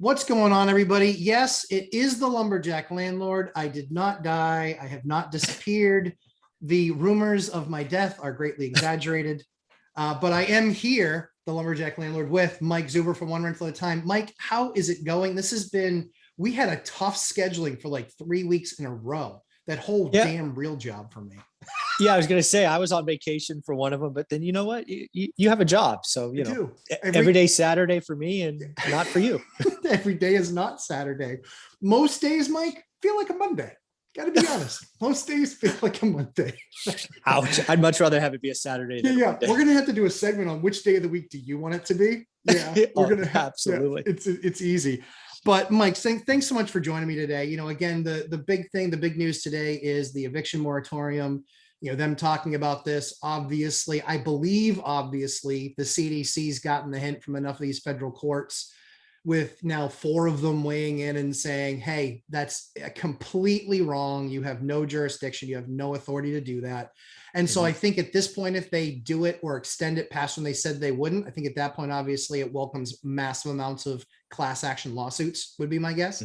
What's going on, everybody? Yes, it is the Lumberjack Landlord. I did not die. I have not disappeared. The rumors of my death are greatly exaggerated, but I am here, the Lumberjack Landlord, with Mike Zuber from One Rental at a Time. Mike, how is it going? We had a tough scheduling for like 3 weeks in a row. That whole damn real job for me. Yeah, I was going to say I was on vacation for one of them, but then you know what? You have a job. So, you know, every day Saturday for me and not for you. Every day is not Saturday. Most days, Mike, feel like a Monday. Got to be honest. Most days feel like a Monday. Ouch. I'd much rather have it be a Saturday than a Monday. We're going to have to do a segment on which day of the week do you want it to be? Yeah, we're going to have absolutely. Yeah, it's easy. But Mike, thanks so much for joining me today. You know, again, the big news today is the eviction moratorium. You know, them talking about this. Obviously, the CDC's gotten the hint from enough of these federal courts, with now 4 of them weighing in and saying, hey, that's completely wrong. You have no jurisdiction. You have no authority to do that. And so I think at this point, if they do it or extend it past when they said they wouldn't, I think at that point, obviously, it welcomes massive amounts of class action lawsuits, would be my guess.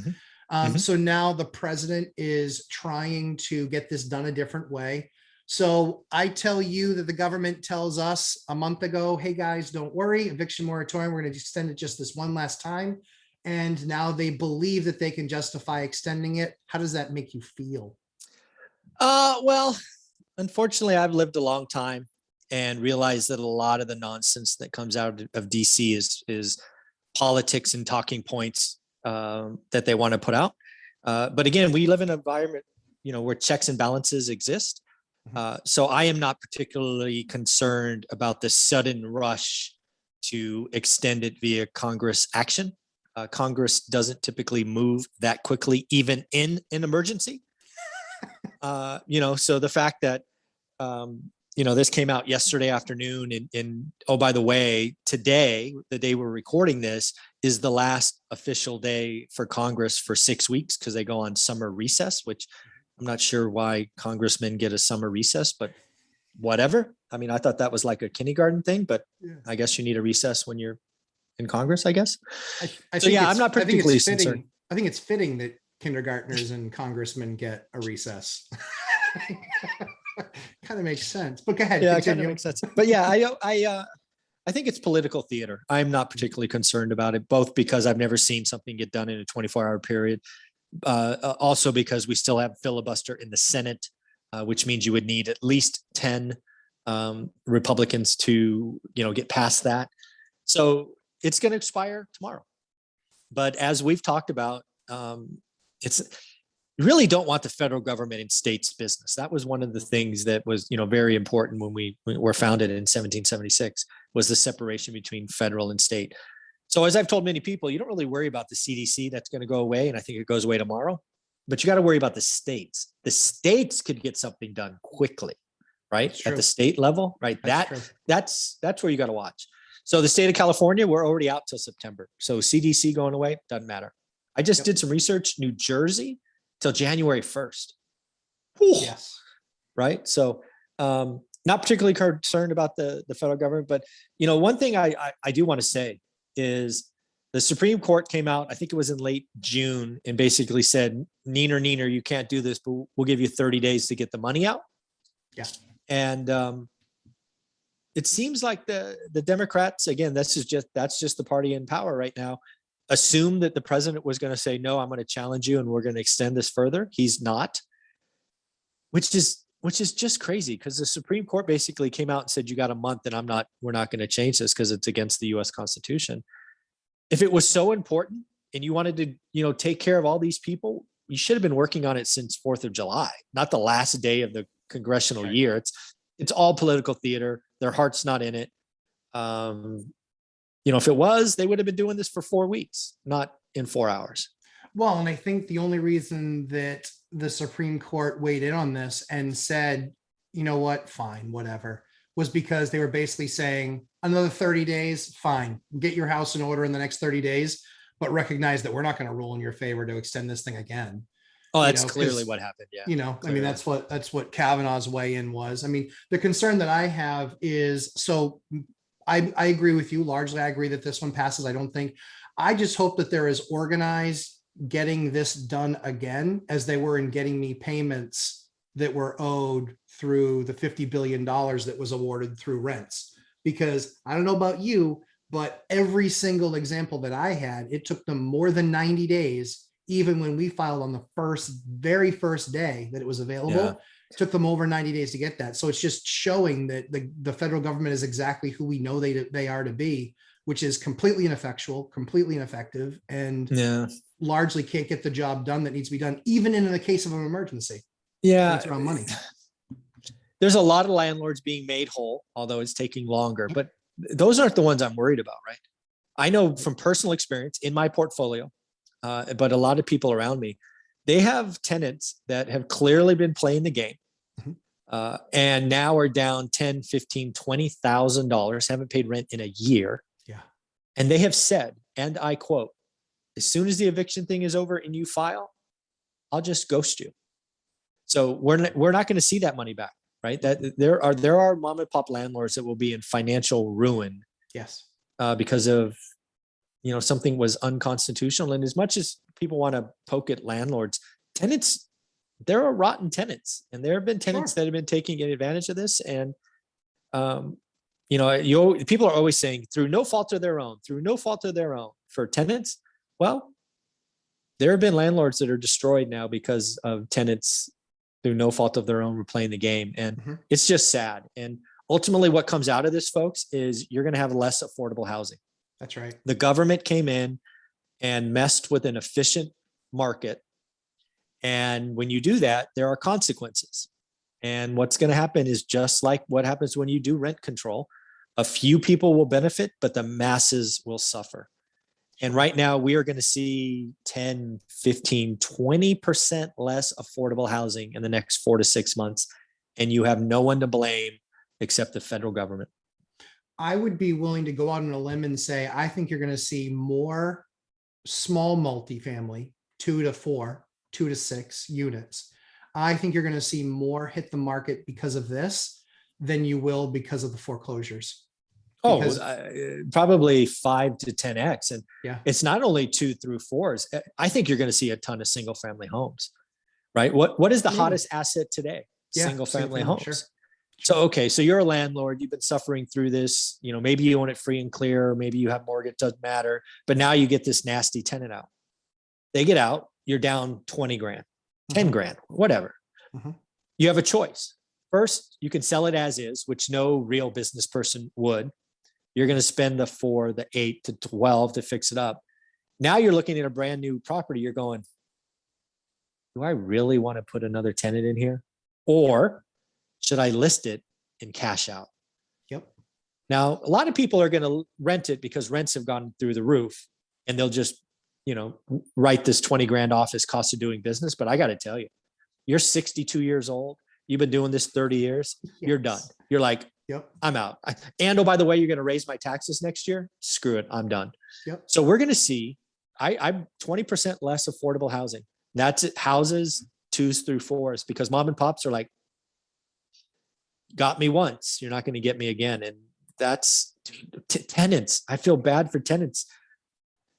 So now the president is trying to get this done a different way. So I tell you that the government tells us a month ago, hey guys, don't worry, eviction moratorium, we're going to extend it just this one last time. And now they believe that they can justify extending it. How does that make you feel? Well, unfortunately, I've lived a long time and realized that a lot of the nonsense that comes out of DC is politics and talking points that they want to put out. But again, we live in an environment, you know, where checks and balances exist. So I am not particularly concerned about the sudden rush to extend it via Congress action. Congress doesn't typically move that quickly, even in an emergency. You know, so the fact that, you know, this came out yesterday afternoon and oh, by the way, today, the day we're recording this, is the last official day for Congress for 6 weeks because they go on summer recess, which I'm not sure why congressmen get a summer recess, but whatever. I mean, I thought that was like a kindergarten thing, but I guess you need a recess when you're in Congress, I guess. I'm not particularly concerned. I think it's fitting that kindergartners and congressmen get a recess. Kind of makes sense, but go ahead. Yeah, it kind of makes sense. But yeah, I think it's political theater. I'm not particularly concerned about it, both because I've never seen something get done in a 24-hour period. Also because we still have filibuster in the Senate, which means you would need at least 10 Republicans to, you know, get past that. So it's going to expire tomorrow. But as we've talked about, you really don't want the federal government in states' business. That was one of the things that was, you know, very important when we were founded in 1776, was the separation between federal and state. So as I've told many people, you don't really worry about the CDC that's going to go away. And I think it goes away tomorrow, but you got to worry about the states. The states could get something done quickly, right? At the state level, right? That's where you got to watch. So the state of California, we're already out till September. So CDC going away, doesn't matter. I just did some research, New Jersey till January 1st. Whew. Yes. Right. So, not particularly concerned about the federal government, but you know, one thing I do want to say is the Supreme Court came out, I think it was in late June, and basically said, Neener, you can't do this, but we'll give you 30 days to get the money out. Yeah. And it seems like the Democrats, again, that's just the party in power right now, assumed that the president was going to say, no, I'm going to challenge you and we're going to extend this further. He's not, which is just crazy, because the Supreme Court basically came out and said, you got a month and we're not going to change this because it's against the US Constitution. If it was so important and you wanted to, you know, take care of all these people, you should have been working on it since 4th of July, not the last day of the congressional year. It's all political theater. Their heart's not in it. You know, if it was, they would have been doing this for 4 weeks, not in 4 hours. Well, and I think the only reason that the Supreme Court weighed in on this and said, you know what, fine, whatever, was because they were basically saying another 30 days, fine, get your house in order in the next 30 days, but recognize that we're not going to rule in your favor to extend this thing again. Oh, that's clearly what happened. Yeah. You know, clearly. I mean, that's what Kavanaugh's weigh-in was. I mean, the concern that I have is, so I agree with you. Largely, I agree that this one passes. I just hope that they're as organized getting this done again as they were in getting me payments that were owed through the $50 billion that was awarded through rents. Because I don't know about you, but every single example that I had, it took them more than 90 days, even when we filed on the very first day that it was available. Yeah. It took them over 90 days to get that. So it's just showing that the federal government is exactly who we know they are to be, which is completely ineffectual, completely ineffective, and Yeah. largely can't get the job done that needs to be done, even in the case of an emergency. Yeah. It's around money. There's a lot of landlords being made whole, although it's taking longer, but those aren't the ones I'm worried about, right? I know from personal experience in my portfolio, but a lot of people around me, they have tenants that have clearly been playing the game, and now are down $10, $15, $20,000, haven't paid rent in a year. Yeah. And they have said, and I quote, as soon as the eviction thing is over and you file, I'll just ghost you. So we're not going to see that money back, right? That there are mom and pop landlords that will be in financial ruin. Yes. Because of, something was unconstitutional. And as much as people want to poke at landlords, tenants, there are rotten tenants, and there have been tenants that have been taking advantage of this. And, people are always saying through no fault of their own, for tenants. Well, there have been landlords that are destroyed now because of tenants through no fault of their own replaying the game. And it's just sad. And ultimately what comes out of this, folks, is you're going to have less affordable housing. That's right. The government came in and messed with an efficient market. And when you do that, there are consequences. And what's going to happen is just like what happens when you do rent control. A few people will benefit, but the masses will suffer. And right now we are going to see 10, 15, 20% less affordable housing in the next 4 to 6 months. And you have no one to blame except the federal government. I would be willing to go out on a limb and say, I think you're going to see more small multifamily, 2 to 4, 2 to 6 units. I think you're going to see more hit the market because of this than you will because of the foreclosures. Probably 5 to 10x. And yeah, it's not only 2 through 4s. I think you're going to see a ton of single family homes, right? What is the hottest asset today? Single family homes. Sure. So you're a landlord, you've been suffering through this, maybe you own it free and clear, maybe you have mortgage, doesn't matter. But now you get this nasty tenant out. They get out, you're down 20 grand, 10 grand, whatever. You have a choice. First, you can sell it as is, which no real business person would. You're going to spend the 4, the 8 to 12 to fix it up. Now you're looking at a brand new property. You're going, do I really want to put another tenant in here? Or should I list it and cash out? Yep. Now, a lot of people are going to rent it because rents have gone through the roof, and they'll just, write this 20 grand off as cost of doing business. But I got to tell you, you're 62 years old. You've been doing this 30 years. Yes. You're done. You're like, yep, I'm out. And oh, by the way, you're going to raise my taxes next year. Screw it. I'm done. Yep. So we're going to see, I'm 20% less affordable housing. That's it. Houses 2s through 4s, because mom and pops are like, got me once, you're not going to get me again. And that's tenants. I feel bad for tenants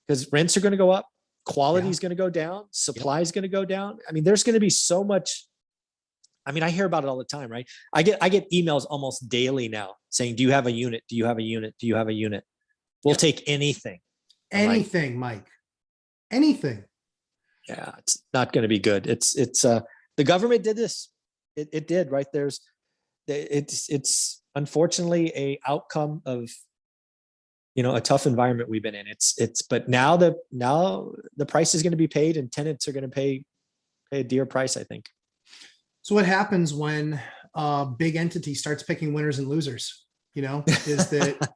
because rents are going to go up. Quality is going to go down. Supply is going to go down. I mean, there's going to be so much. I mean, I hear about it all the time, right? I get emails almost daily now saying, do you have a unit? Do you have a unit? Do you have a unit? We'll take anything. Anything, Mike. Anything. Yeah, it's not going to be good. It's the government did this. It did, right? It's unfortunately a outcome of, a tough environment we've been in. But now the price is going to be paid, and tenants are going to pay a dear price, I think. So what happens when a big entity starts picking winners and losers, is that,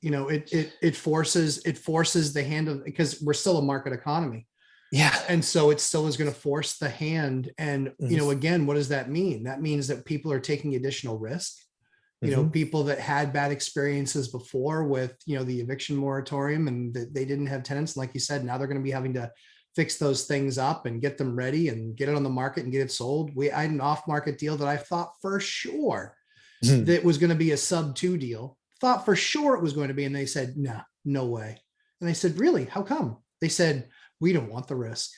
it forces the hand of, because we're still a market economy. Yeah. And so it still is going to force the hand. And, again, what does that mean? That means that people are taking additional risk. People that had bad experiences before with, the eviction moratorium, and that they didn't have tenants. Like you said, now they're going to be having to fix those things up and get them ready and get it on the market and get it sold. I had an off-market deal that I thought for sure that was going to be a sub 2 deal. thought for sure it was going to be. And they said, no, no way. And I said, really? How come? They said, we don't want the risk.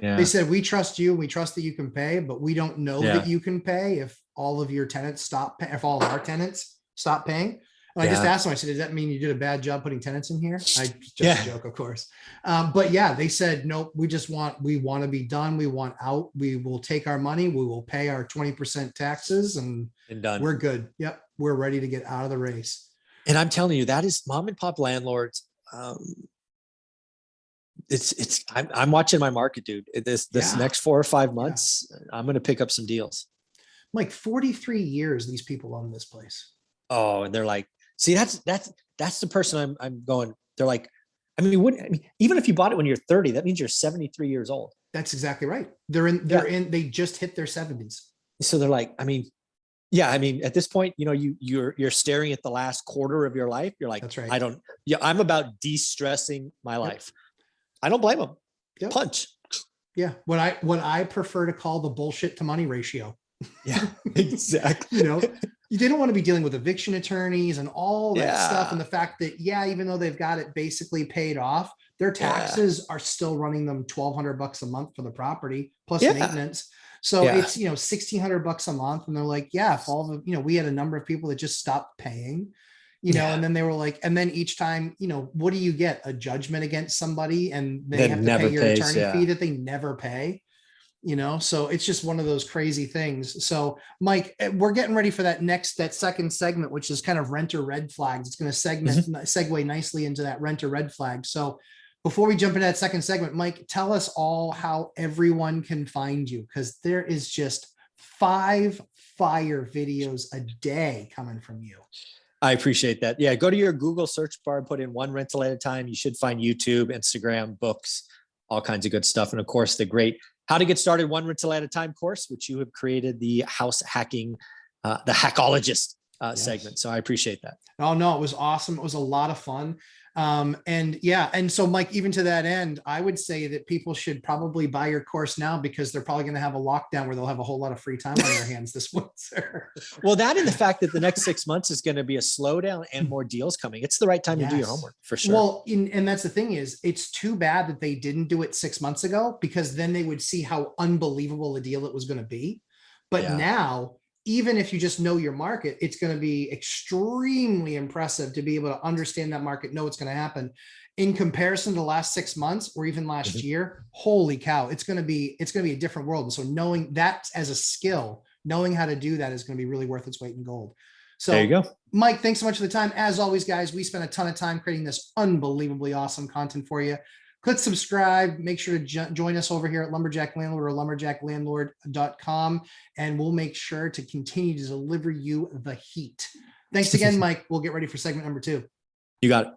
Yeah. They said, we trust you. We trust that you can pay, but we don't know Yeah. that you can pay if all of your tenants stop, if all of our tenants stop paying. And I just Yeah. asked them, I said, does that mean you did a bad job putting tenants in here? Just Yeah. a joke, of course. But yeah, they said, nope, we want to be done. We want out. We will take our money. We will pay our 20% taxes and done. we're good. Yep. We're ready to get out of the race. And I'm telling you, that is mom and pop landlords. I'm watching my market, dude. This next 4 or 5 months, I'm going to pick up some deals. Like 43 years, these people own this place. Oh, and they're like, see, that's the person I'm going. They're like, I mean, even if you bought it when you're 30, that means you're 73 years old. That's exactly right. They just hit their 70s. So they're like, I mean, at this point, you're staring at the last quarter of your life. You're like, that's right. I'm about de-stressing my life. I don't blame them. Yep. Punch. Yeah. What I prefer to call the bullshit to money ratio. Yeah, exactly. They don't want to be dealing with eviction attorneys and all that stuff. And the fact that, even though they've got it basically paid off, their taxes are still running them $1,200 a month for the property plus maintenance. So it's, $1,600 a month. And they're like, if all the, we had a number of people that just stopped paying, and then they were like, and then each time, what do you get? A judgment against somebody and they have to pay your attorney fee that they never pay. So it's just one of those crazy things. So Mike, we're getting ready for that second segment, which is kind of renter red flags. It's going to segue nicely into that renter red flag. So before we jump into that second segment, Mike, tell us all how everyone can find you, because there is just 5 fire videos a day coming from you. I appreciate that. Yeah. Go to your Google search bar and put in One Rental at a Time. You should find YouTube, Instagram, books, all kinds of good stuff. And of course, the great How to Get Started One Rental at a Time course, which you have created, the house hacking, the hackologist segment. So I appreciate that. Oh, no, it was awesome. It was a lot of fun. And so Mike, even to that end, I would say that people should probably buy your course now, because they're probably going to have a lockdown where they'll have a whole lot of free time on their hands this winter. Well, that and the fact that the next 6 months is going to be a slowdown and more deals coming. It's the right time to do your homework, for sure. Well, and that's the thing is, it's too bad that they didn't do it 6 months ago, because then they would see how unbelievable a deal it was going to be. But now, even if you just know your market, it's going to be extremely impressive to be able to understand that market, know what's going to happen in comparison to the last 6 months or even last year. Holy cow. It's going to be a different world. And so knowing that as a skill, knowing how to do that is going to be really worth its weight in gold. So there you go. Mike, thanks so much for the time. As always, guys, we spent a ton of time creating this unbelievably awesome content for you. Click subscribe. Make sure to join us over here at Lumberjack Landlord or lumberjacklandlord.com, and we'll make sure to continue to deliver you the heat. Thanks again, Mike. We'll get ready for segment number 2. You got it.